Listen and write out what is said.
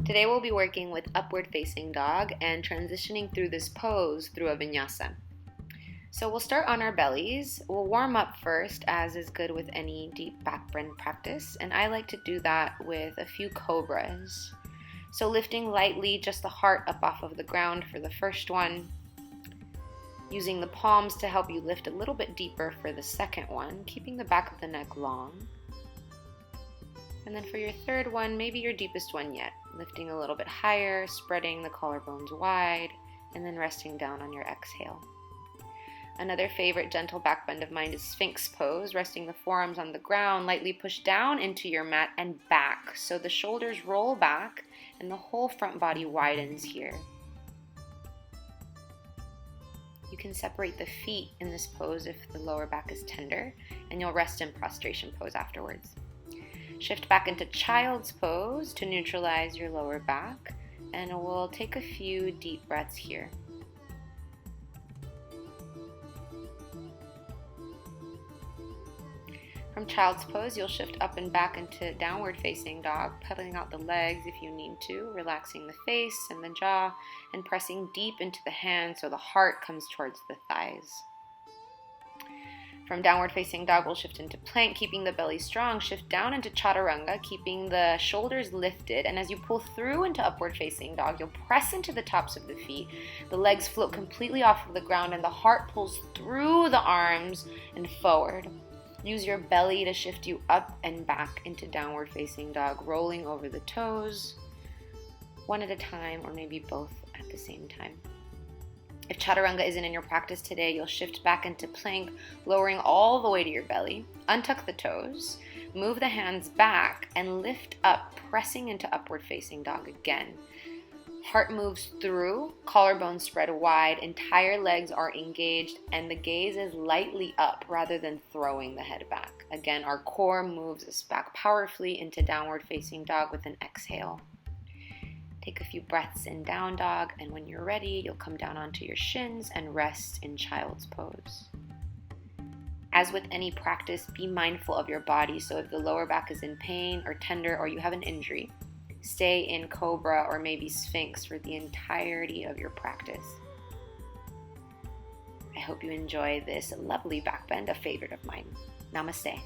Today we'll be working with upward facing dog and transitioning through this pose through a vinyasa. So we'll start on our bellies. We'll warm up first, as is good with any deep back bend practice, and I like to do that with a few cobras. So lifting lightly just the heart up off of the ground for the first one, using the palms to help you lift a little bit deeper for the second one, keeping the back of the neck long. And then for your third one, maybe your deepest one yet, lifting a little bit higher, spreading the collarbones wide, and then resting down on your exhale. Another favorite gentle back bend of mine is Sphinx pose, resting the forearms on the ground, lightly push down into your mat and back. So the shoulders roll back and the whole front body widens here. You can separate the feet in this pose if the lower back is tender, and you'll rest in prostration pose afterwards. Shift back into child's pose to neutralize your lower back, and we'll take a few deep breaths here. From child's pose, you'll shift up and back into downward facing dog, pedaling out the legs if you need to, relaxing the face and the jaw, and pressing deep into the hands so the heart comes towards the thighs. From downward facing dog, we'll shift into plank, keeping the belly strong. Shift down into chaturanga, keeping the shoulders lifted. And as you pull through into upward facing dog, you'll press into the tops of the feet. The legs float completely off of the ground and the heart pulls through the arms and forward. Use your belly to shift you up and back into downward facing dog, rolling over the toes, one at a time or maybe both at the same time. If chaturanga isn't in your practice today, you'll shift back into plank, lowering all the way to your belly. Untuck the toes, move the hands back, and lift up, pressing into upward facing dog again. Heart moves through, collarbones spread wide, entire legs are engaged, and the gaze is lightly up rather than throwing the head back. Again, our core moves us back powerfully into downward facing dog with an exhale. Take a few breaths in down dog, and when you're ready, you'll come down onto your shins and rest in child's pose. As with any practice, be mindful of your body. So if the lower back is in pain or tender or you have an injury, stay in cobra or maybe sphinx for the entirety of your practice. I hope you enjoy this lovely back bend, a favorite of mine. Namaste.